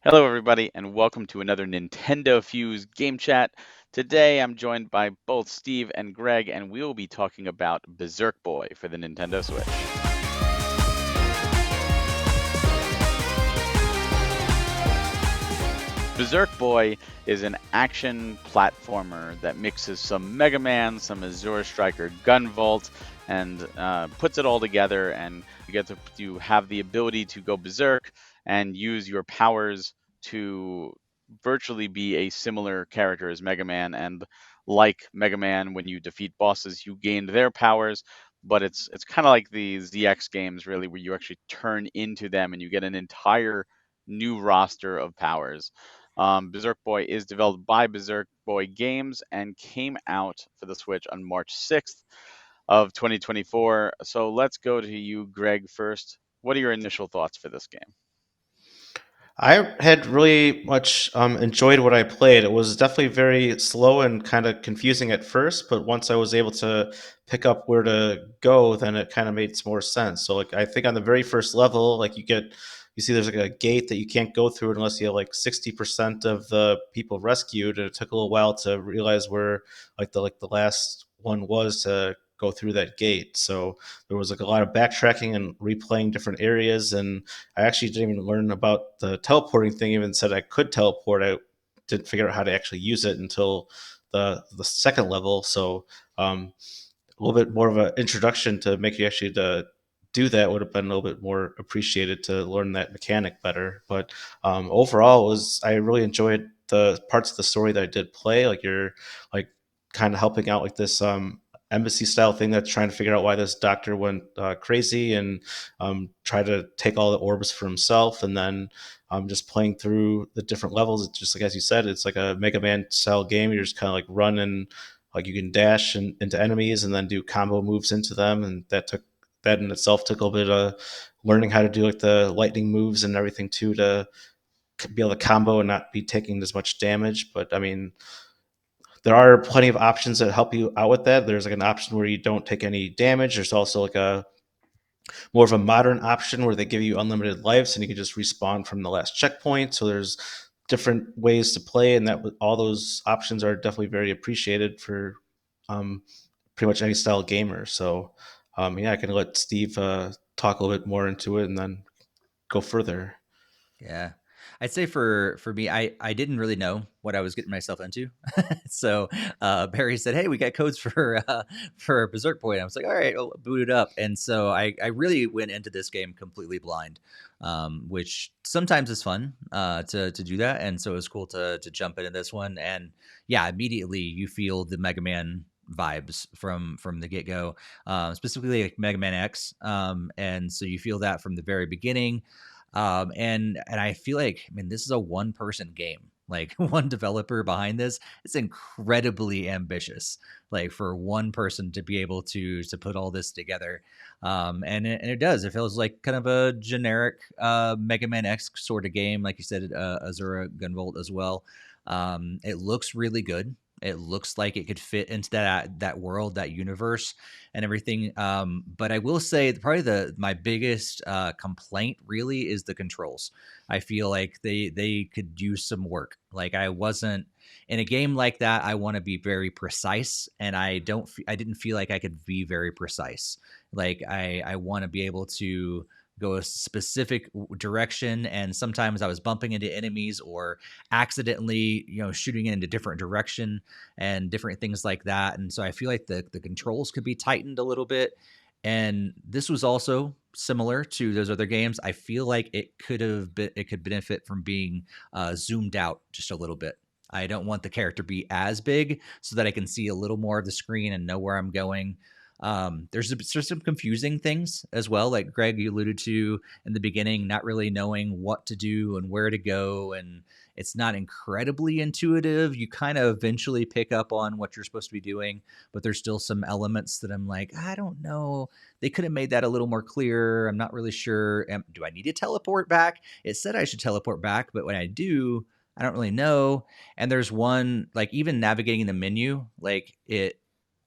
Hello, everybody, and welcome to another NintendoFuse Game Chat. Today, I'm joined by both Steve and Greg, and we will be talking about Berserk Boy for the Nintendo Switch. Berserk Boy is an action platformer that mixes some Mega Man, some Azure Striker Gunvolt, and puts it all together. And you get to have the ability to go berserk and use your powers to virtually be a similar character as Mega Man. And like Mega Man, when you defeat bosses, you gain their powers. But it's kind of like the ZX games, really, where you actually turn into them and you get an entire new roster of powers. Berserk Boy is developed by Berserk Boy Games and came out for the Switch on March 6th of 2024. So let's go to you, Greg, first. What are your initial thoughts for this game? I had really much enjoyed what I played. It was definitely very slow and kind of confusing at first, but once I was able to pick up where to go, then it kind of made some more sense. So, like, I think on the very first level, like you see there's like a gate that you can't go through unless you have like 60% of the people rescued, and it took a little while to realize where like the last one was to go through that gate. So there was like a lot of backtracking and replaying different areas, and I actually didn't even learn about the teleporting thing. Even said I could teleport. I didn't figure out how to actually use it until the second level. So a little bit more of an introduction to make you actually to do that would have been a little bit more appreciated to learn that mechanic better. But overall, was I really enjoyed the parts of the story that I did play. Like you're like kind of helping out like this embassy style thing that's trying to figure out why this doctor went crazy and try to take all the orbs for himself, and then just playing through the different levels. It's just like as you said, it's like a Mega Man style game. You're just kind of like running, like you can dash into enemies and then do combo moves into them, and that in itself took a little bit of learning how to do like the lightning moves and everything too, to be able to combo and not be taking as much damage. But I mean, there are plenty of options that help you out with that. There's like an option where you don't take any damage. There's also like a more of a modern option where they give you unlimited lives and you can just respawn from the last checkpoint. So there's different ways to play, and that all those options are definitely very appreciated for um, pretty much any style gamer. So yeah, I can let Steve talk a little bit more into it and then go further. Yeah. I'd say for me, I didn't really know what I was getting myself into. So Barry said, "Hey, we got codes for Berserk Boy." And I was like, "All right, I'll boot it up." And so I really went into this game completely blind, which sometimes is fun to do that. And so it was cool to jump into this one. And yeah, immediately you feel the Mega Man vibes from the get go, specifically like Mega Man X. And so you feel that from the very beginning. And I feel like, I mean, this is a one person game. Like one developer behind this, it's incredibly ambitious. Like for one person to be able to put all this together, and it does. It feels like kind of a generic Mega Man X sort of game, like you said, Azura Gunvolt as well. It looks really good. It looks like it could fit into that world, that universe, and everything. But I will say probably my biggest complaint really is the controls. I feel like they could use some work. Like I wasn't in a game like that. I want to be very precise, and I didn't feel like I could be very precise. Like I want to be able to go a specific direction, and sometimes I was bumping into enemies or accidentally shooting into different direction and different things like that. And so I feel like the controls could be tightened a little bit. And this was also similar to those other games. I feel like it could benefit from being zoomed out just a little bit. I don't want the character to be as big so that I can see a little more of the screen and know where I'm going. There's some confusing things as well, like Greg, you alluded to in the beginning, not really knowing what to do and where to go, and it's not incredibly intuitive. You kind of eventually pick up on what you're supposed to be doing, but there's still some elements that I'm like, I don't know. They could have made that a little more clear. I'm not really sure. Do I need to teleport back? It said I should teleport back, but when I do, I don't really know. And there's one, like even navigating the menu, like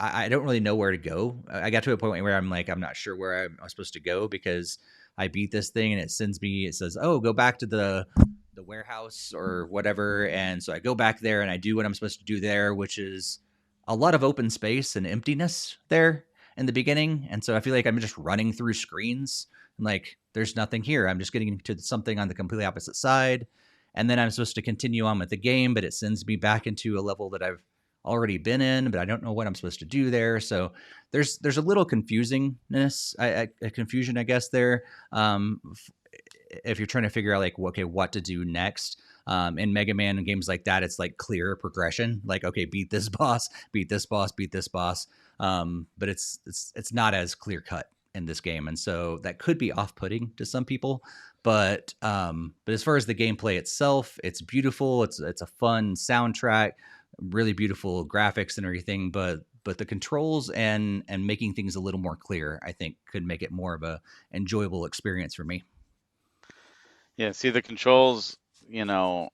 I don't really know where to go. I got to a point where I'm like, I'm not sure where I'm supposed to go because I beat this thing and it says, oh, go back to the warehouse or whatever, and so I go back there and I do what I'm supposed to do there, which is a lot of open space and emptiness there in the beginning, and so I feel like I'm just running through screens and like there's nothing here. I'm just getting to something on the completely opposite side, and then I'm supposed to continue on with the game, but it sends me back into a level that I've already been in, but I don't know what I'm supposed to do there. So there's a little confusingness, a confusion, I guess, there. If you're trying to figure out like, okay, what to do next. In Mega Man and games like that, it's like clear progression. Like, okay, beat this boss, beat this boss, beat this boss. But it's not as clear cut in this game, and so that could be off putting to some people. But as far as the gameplay itself, it's beautiful. It's a fun soundtrack, really beautiful graphics and everything. But the controls and making things a little more clear, I think, could make it more of a enjoyable experience for me. Yeah, see the controls, you know,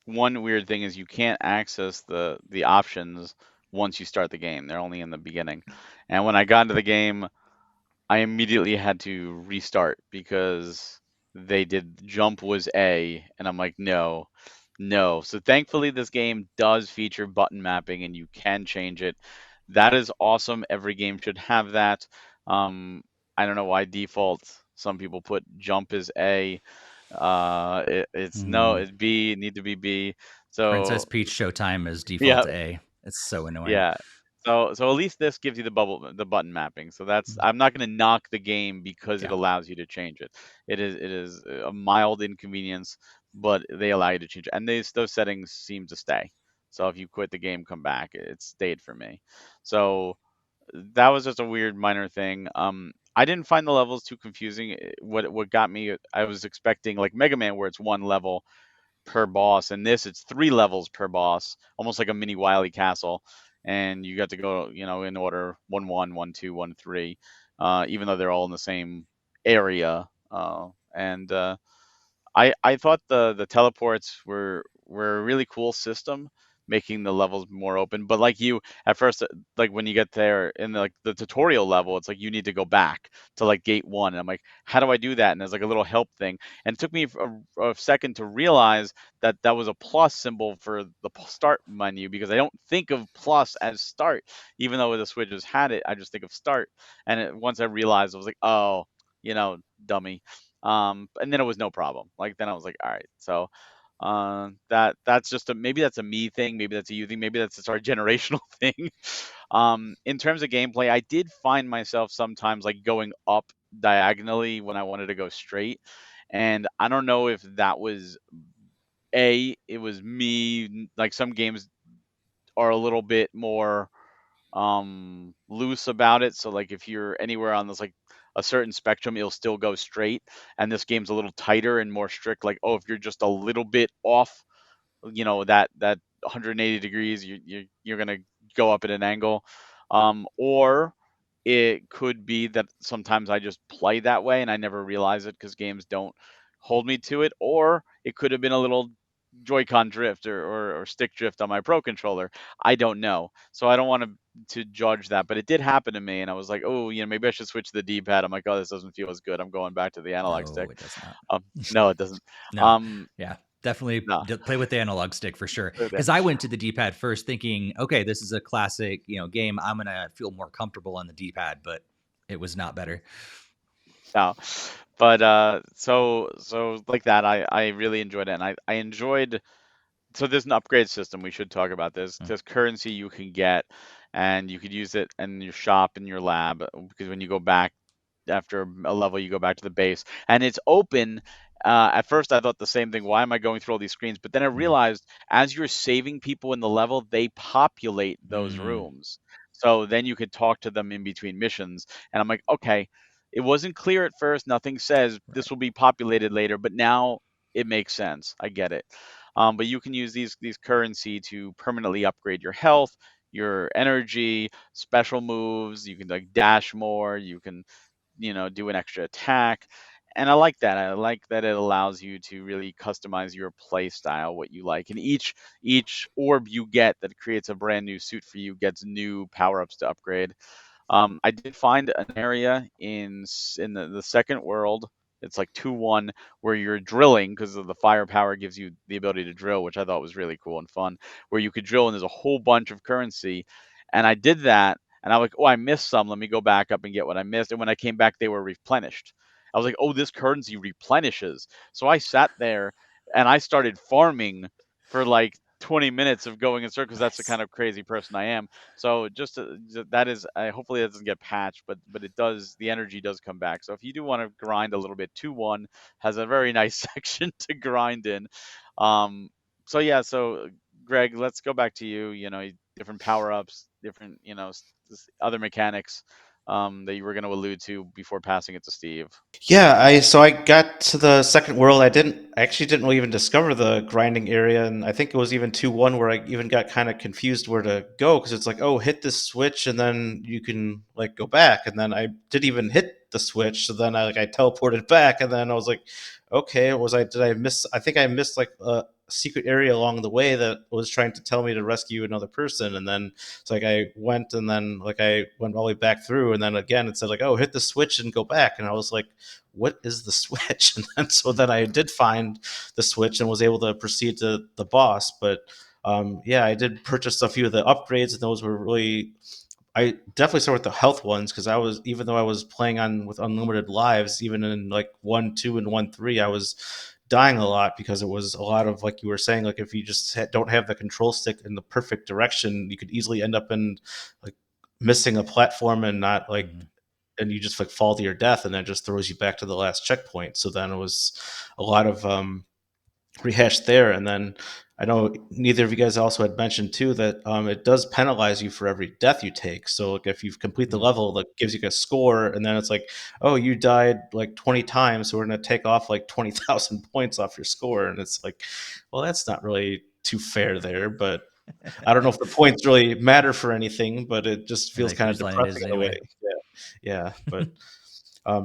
one weird thing is you can't access the options once you start the game. They're only in the beginning. And when I got into the game, I immediately had to restart because they did jump was A, and I'm like, no, no. So thankfully, this game does feature button mapping, and you can change it. That is awesome. Every game should have that. Um, I don't know why default some people put jump is A. It's no, Mm. it's B. It need to be B. Princess So Peach Showtime is default yeah, to A. It's so annoying. yeah. So at least this gives you the button mapping. So that's Mm. I'm not going to knock the game because it Yeah. allows you to change it. It is a mild inconvenience, but they allow you to change it. And those settings seem to stay. So if you quit the game, come back, it stayed for me. So that was just a weird minor thing. I didn't find the levels too confusing. What got me, I was expecting like Mega Man where it's one level per boss. And this, it's 3 levels per boss, almost like a mini Wily Castle. And you got to go, in order 1-1, 1-2, 1-3, even though they're all in the same area. And I thought the teleports were a really cool system, making the levels more open. But like you, at first, like when you get there in the tutorial level, it's like you need to go back to like gate one. And I'm like, how do I do that? And there's like a little help thing. And it took me a second to realize that that was a plus symbol for the start menu because I don't think of plus as start, even though the Switches had it. I just think of start. And once I realized, I was like, oh, dummy. And then it was no problem. Like then I was like, all right. So that's just maybe that's a me thing, maybe that's a you thing, maybe that's just our generational thing. In terms of gameplay, I did find myself sometimes like going up diagonally when I wanted to go straight. And I don't know if that was it was me, like some games are a little bit more loose about it. So like if you're anywhere on this like a certain spectrum, it'll still go straight. And this game's a little tighter and more strict. Like, oh, if you're just a little bit off, that 180 degrees, you're gonna go up at an angle. Or it could be that sometimes I just play that way and I never realize it because games don't hold me to it. Or it could have been a little Joy-Con drift or stick drift on my Pro controller. I don't know. So I don't want to judge that, but it did happen to me, and I was like, oh, maybe I should switch to the D-pad. I'm like, oh, this doesn't feel as good. I'm going back to the analog No, stick. it does not. No, it doesn't. No. Um, Yeah. Definitely no. play with the analog stick for sure. So Because I went to the D-pad first thinking, okay, this is a classic, game. I'm gonna feel more comfortable on the D-pad, but it was not better. No. But so like that, I really enjoyed it, and I enjoyed. So there's an upgrade system. We should talk about this. Mm. There's currency you can get, and you could use it in your shop in your lab because when you go back after a level, you go back to the base, and it's open. At first, I thought the same thing. Why am I going through all these screens? But then I Mm. realized as you're saving people in the level, they populate those Mm. rooms. So then you could talk to them in between missions. And I'm like, okay, it wasn't clear at first. Nothing says this Right. will be populated later, but now it makes sense. I get it. But you can use these currency to permanently upgrade your health, your energy, special moves. You can like dash more. You can do an extra attack. And I like that. I like that it allows you to really customize your play style, what you like. And each orb you get that creates a brand new suit for you gets new power-ups to upgrade. I did find an area in the second world It's like 2-1 where you're drilling because of the firepower gives you the ability to drill, which I thought was really cool and fun. Where you could drill and there's a whole bunch of currency, and I did that, and I'm like, oh, I missed some. Let me go back up and get what I missed. And when I came back, they were replenished. I was like, oh, this currency replenishes. So I sat there and I started farming for like 20 minutes of going in circles. That's the Nice. kind of crazy person I am. So that is, hopefully that doesn't get patched, but it does. The energy does come back. So if you do want to grind a little bit, 2-1 has a very nice section to grind in. Um, so yeah, so Greg, let's go back to you. You know, different power ups, different other mechanics that you were going to allude to before passing it to Steve. Yeah, I got to the second world. I actually didn't really even discover the grinding area, and I think it was even 2-1 where I even got kind of confused where to go because it's like, oh, hit this switch and then you can like go back, and then I didn't even hit the switch, so then I teleported back, and then I was like, okay, did I miss? I think I missed like a secret area along the way that was trying to tell me to rescue another person, and then it's like I went and then like I went all the way back through, and then again it said like, oh, hit the switch and go back, and I was like, what is the switch? And then I did find the switch and was able to proceed to the boss. But yeah, I did purchase a few of the upgrades, and those were really. I definitely started with the health ones because I was, even though I was playing on with unlimited lives, even in like 1-2 and 1-3, I was dying a lot because it was a lot of, like you were saying, like if you just don't have the control stick in the perfect direction, you could easily end up in like missing a platform and not like, Mhm. and you just like fall to your death, and then just throws you back to the last checkpoint. So then it was a lot of rehashed there. And then I know neither of you guys also had mentioned too that it does penalize you for every death you take. So like if you complete the Mhm. level, that gives you a score, and then it's like, oh, you died like 20 times, so we're going to take off like 20,000 points off your score, and it's like, well, that's not really too fair there. But I don't know if the points really matter for anything, but it just And feels like kind of whose line it depressing is in a way. anyway. Yeah, but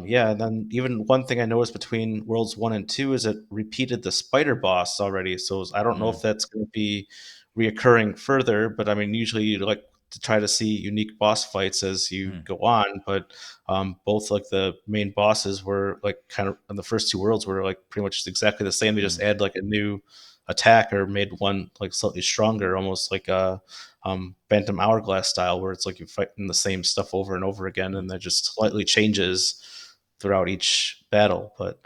yeah, and then even one thing I noticed between Worlds 1 and 2 is it repeated the spider boss already. So I don't know Mm. if that's going to be reoccurring further, but I mean, usually you like to try to see unique boss fights as you Mm. go on. But both like the main bosses were like kind of in the first two worlds were like pretty much exactly the same. They just Mm. add like a new attack or made one like slightly stronger, almost like a Phantom Hourglass style, where it's like you're fighting the same stuff over and over again, Mm. and that just slightly changes throughout each battle. But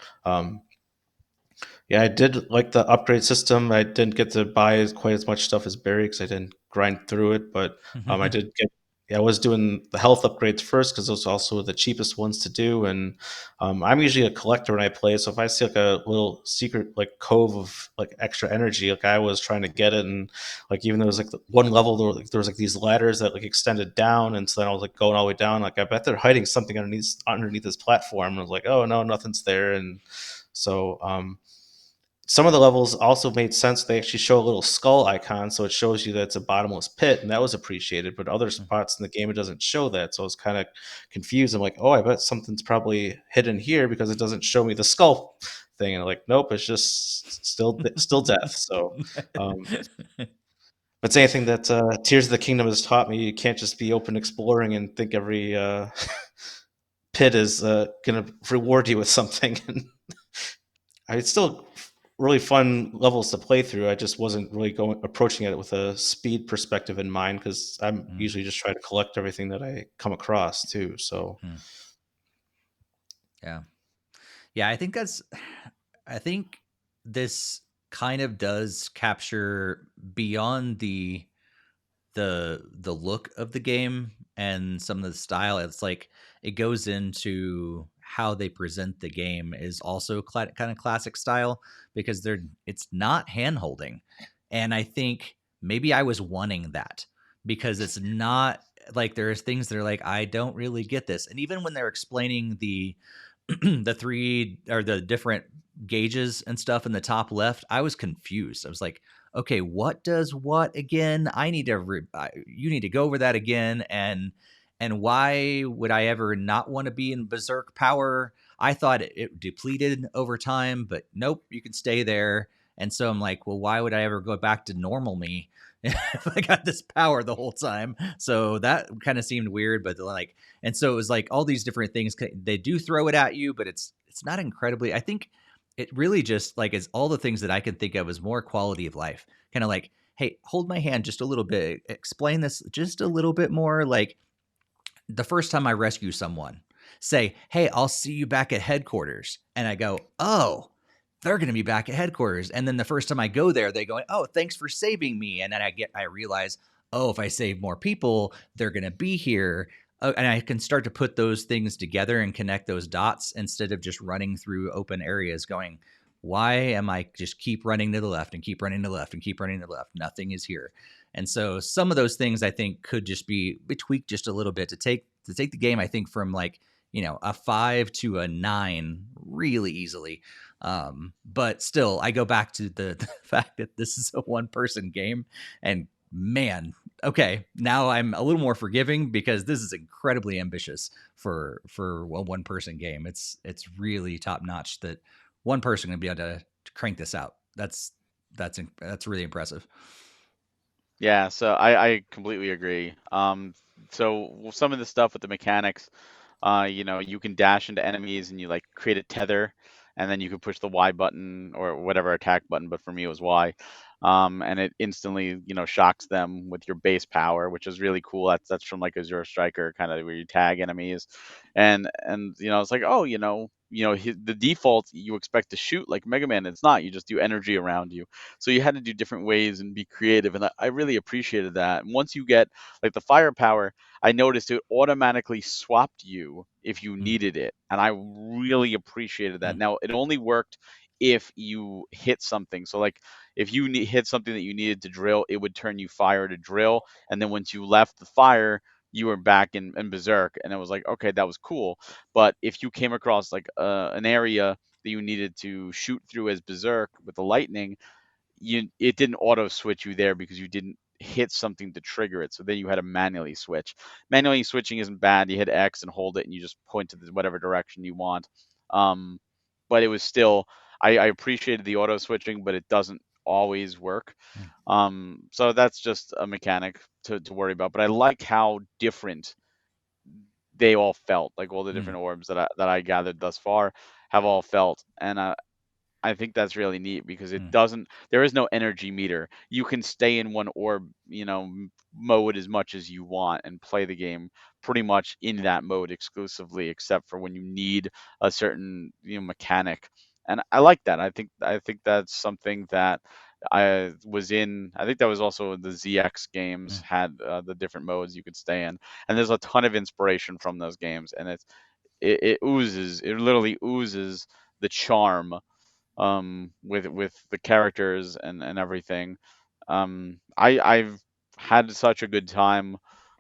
yeah, I did like the upgrade system. I didn't get to buy quite as much stuff as Barry because I didn't grind through it, but I did get. Yeah, I was doing the health upgrades first because those are also the cheapest ones to do. And I'm usually a collector when I play, so if I see like a little secret like cove of like extra energy, like I was trying to get it. And like even there was like the one level there was like these ladders that like extended down, and so then I was like going all the way down. Like I bet they're hiding something underneath this platform. And I was like, oh no, nothing's there. And so some of the levels also made sense. They actually show a little skull icon, so it shows you that it's a bottomless pit, and that was appreciated. But other spots in the game, it doesn't show that, so I was kind of confused. I'm like, oh, I bet something's probably hidden here because it doesn't show me the skull thing. And I'm like, nope, it's just still death. So, um, if it's anything that Tears of the Kingdom has taught me, you can't just be open exploring and think every pit is going to reward you with something. And it's still really fun levels to play through. I just wasn't really going approaching it with a speed perspective in mind because I'm Mm. usually just trying to collect everything that I come across too. So Mm. Yeah. Yeah, I think this kind of does capture beyond the look of the game and some of the style. It's like it goes into how they present the game is also kind of classic style because it's not hand holding, and I think maybe I was wanting that because it's not like there's things that are like I don't really get this, and even when they're explaining the the three or the different gauges and stuff in the top left, I was confused. I was like, okay, what does what again? I need to you need to go over that again. And why would I ever not want to be in berserk power? I thought it depleted over time, but nope, you can stay there. And so I'm like, well, why would I ever go back to normal me if I got this power the whole time? So that kind of seemed weird, but like, and so it was like all these different things they do throw it at you, but it's not incredibly. I think it really just like is all the things that I can think of as more quality of life. Kind of like, hey, hold my hand just a little bit. Explain this just a little bit more. Like the first time I rescue someone, say, hey, I'll see you back at headquarters. And I go, oh, they're going to be back at headquarters. And then the first time I go there, they go, oh, thanks for saving me. And then I realize, oh, if I save more people, they're going to be here. And I can start to put those things together and connect those dots instead of just running through open areas going, why am I just keep running to the left and keep running to the left and keep running to the left? Nothing is here. And so some of those things I think could just be tweaked just a little bit to take the game, I think, from like, a 5 to a 9 really easily. But still, I go back to the fact that this is a one-person game, and man, okay, now I'm a little more forgiving because this is incredibly ambitious for a one-person game. It's really top notch that one person can be able to crank this out. That's really impressive. Yeah, so I completely agree. So some of the stuff with the mechanics, you can dash into enemies and you like create a tether, and then you can push the Y button or whatever attack button, but for me it was Y. And it instantly, shocks them with your base power, which is really cool. That's from like a Zero Striker kind of where you tag enemies, and it's like, oh, the default you expect to shoot like Mega Man. It's not. You just do energy around you. So you had to do different ways and be creative, and I really appreciated that. And once you get like the firepower, I noticed it automatically swapped you if you Mm, needed it, and I really appreciated that. mm, Now it only worked if you hit something. So like if you hit something that you needed to drill, it would turn you fire to drill, and then once you left the fire, you were back in Berserk, and it was like, okay, that was cool. But if you came across like an area that you needed to shoot through as Berserk with the lightning, it didn't auto switch you there because you didn't hit something to trigger it. So then you had to manually switch. Manually switching isn't bad. You hit X and hold it, and you just point to whatever direction you want. Um, but it was still, I appreciated the auto switching, but it doesn't always work. mm, So that's just a mechanic to worry about. But I like how different they all felt. Like all the mm, different orbs that I gathered thus far have all felt, and I think that's really neat because mm, there is no energy meter. You can stay in one orb, mode as much as you want and play the game pretty much in that mode exclusively, except for when you need a certain, mechanic. And I like that. I think that's something that I think that was also the ZX games mm, had the different modes you could stay in. And there's a ton of inspiration from those games, and it literally oozes the charm with the characters and everything. I've had such a good time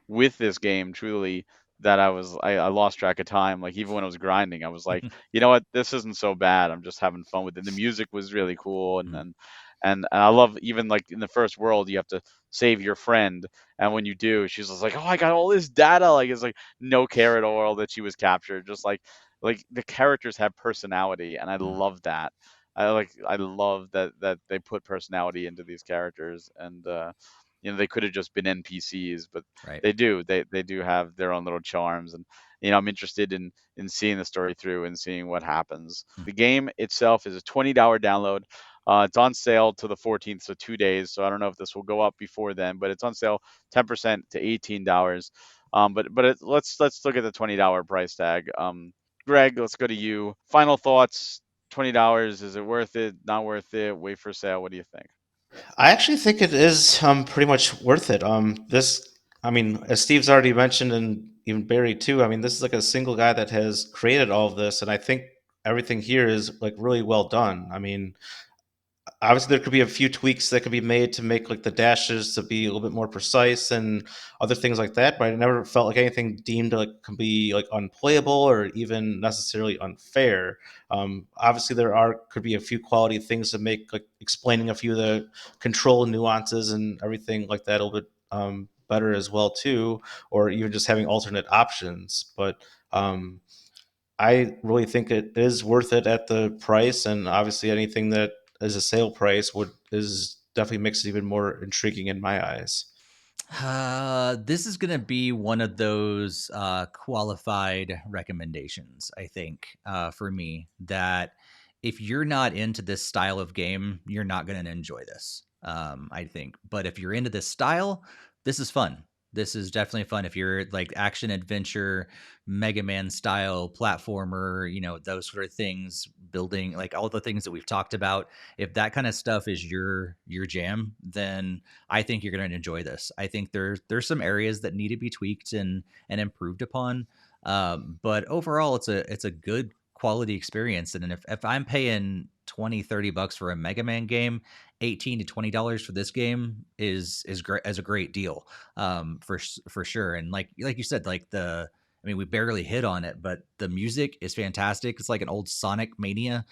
with this game, truly, that I lost track of time. Like even when I was grinding, I was like, you know what, this isn't so bad. I'm just having fun with it. The music was really cool, and mm, and I love, even like in the first world, you have to save your friend, and when you do, she's just like, oh, I got all this data. Like it's like no care at all that she was captured. Just like the characters have personality, and I mm. love that. I love that they put personality into these characters, and they could have just been NPCs, but Right. they do have their own little charms, and I'm interested in seeing the story through and seeing what happens. Mm, The game itself is a $20 download. It's on sale to the 14th, so 2 days. So I don't know if this will go up before then, but it's on sale 10% to $18. Let's look at the $20 price tag. Greg, let's go to you. Final thoughts. $20, is it worth it? Not worth it? Wait for sale. What do you think? I actually think it is pretty much worth it. I mean, as Steve's already mentioned, and even Barry too. I mean, this is like a single guy that has created all of this, and I think everything here is like really well done. I mean, obviously there could be a few tweaks that could be made to make like the dashes to be a little bit more precise and other things like that, but I never felt like anything deemed like can be like unplayable or even necessarily unfair. Obviously there are could be a few quality things to make, like explaining a few of the control nuances and everything like that a little bit better as well too, or even just having alternate options. But um, I really think it is worth it at the price, and obviously anything that is a sale price would is definitely makes it even more intriguing in my eyes. This is going to be one of those qualified recommendations, I think, for me, that if you're not into this style of game, you're not going to enjoy this, I think. But if you're into this style, this is fun. This is definitely fun. If you're like action adventure, Mega Man style platformer, those sort of things, building like all the things that we've talked about. If that kind of stuff is your jam, then I think you're going to enjoy this. I think there's some areas that need to be tweaked and improved upon, but overall, it's a good quality experience. And if I'm paying 20-30 bucks for a Mega Man game, $18 to $20 for this game is great, as a great deal, for sure. And like you said, like I mean, we barely hit on it, but the music is fantastic. It's like an old Sonic Mania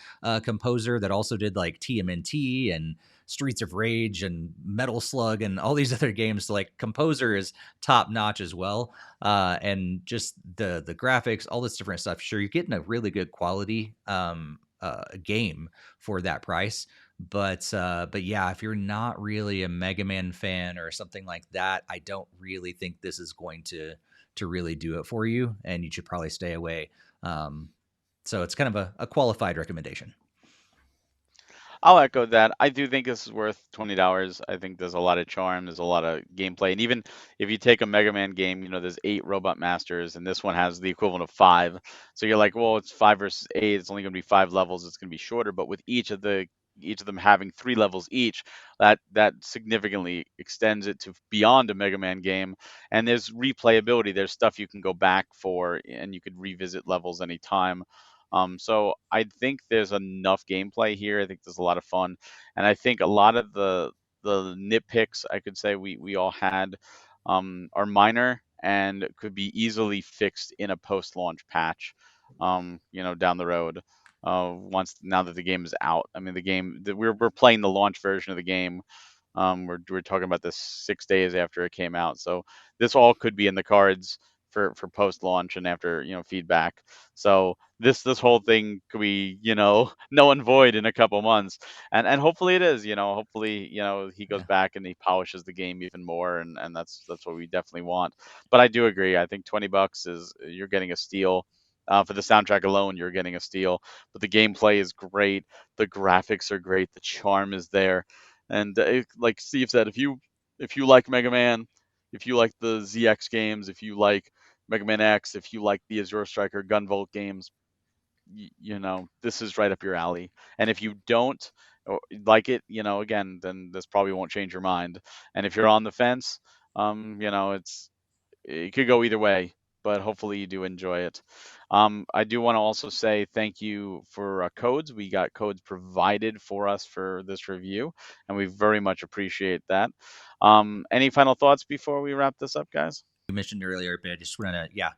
composer that also did like TMNT and Streets of Rage and Metal Slug and all these other games. So like composer is top notch as well, and just the graphics, all this different stuff. Sure, you're getting a really good quality game for that price. But yeah, if you're not really a Mega Man fan or something like that, I don't really think this is going to really do it for you, and you should probably stay away. So it's kind of a qualified recommendation. I'll echo that. I do think this is worth $20. I think there's a lot of charm, there's a lot of gameplay, and even if you take a Mega Man game, there's 8 Robot Masters, and this one has the equivalent of 5. So you're like, well, it's 5 versus 8. It's only going to be 5 levels. It's going to be shorter, but with each of them having 3 levels each, that significantly extends it to beyond a Mega Man game. And there's replayability. There's stuff you can go back for, and you could revisit levels anytime. So I think there's enough gameplay here. I think there's a lot of fun, and I think a lot of the nitpicks I could say we all had are minor and could be easily fixed in a post-launch patch, down the road. Once now that the game is out, I mean we're playing the launch version of the game. We're talking about this 6 days after it came out, so this all could be in the cards for post launch and after feedback. So this whole thing could be null and void in a couple months, and hopefully it is. Hopefully he goes Yeah. back and he polishes the game even more, and that's what we definitely want. But I do agree. I think $20 is you're getting a steal. For the soundtrack alone, you're getting a steal. But the gameplay is great. The graphics are great. The charm is there. And like Steve said, if you like Mega Man, if you like the ZX games, if you like Mega Man X, if you like the Azure Striker Gunvolt games, this is right up your alley. And if you don't like it, again, then this probably won't change your mind. And if you're on the fence, it could go either way, but hopefully you do enjoy it. I do want to also say thank you for codes. We got codes provided for us for this review, and we very much appreciate that. Any final thoughts before we wrap this up, guys? You mentioned earlier, but I just want to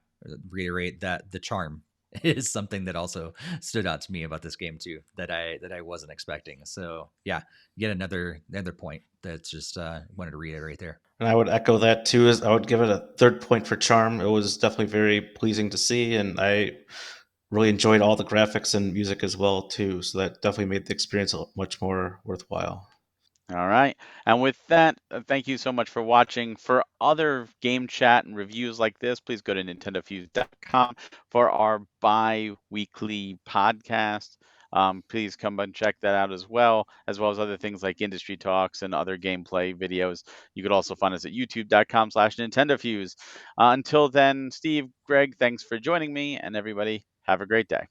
reiterate that the charm is something that also stood out to me about this game too, that I wasn't expecting. So yeah, yet another point that's just wanted to reiterate there. And I would echo that too. As I would give it a third point for charm. It was definitely very pleasing to see, and I really enjoyed all the graphics and music as well too. So that definitely made the experience much more worthwhile. All right. And with that, thank you so much for watching. For other game chat and reviews like this, please go to NintendoFuse.com for our bi-weekly podcast. Please come and check that out as well as other things like industry talks and other gameplay videos. You could also find us at youtube.com/NintendoFuse. Until then, Steve, Greg, thanks for joining me, and everybody, have a great day.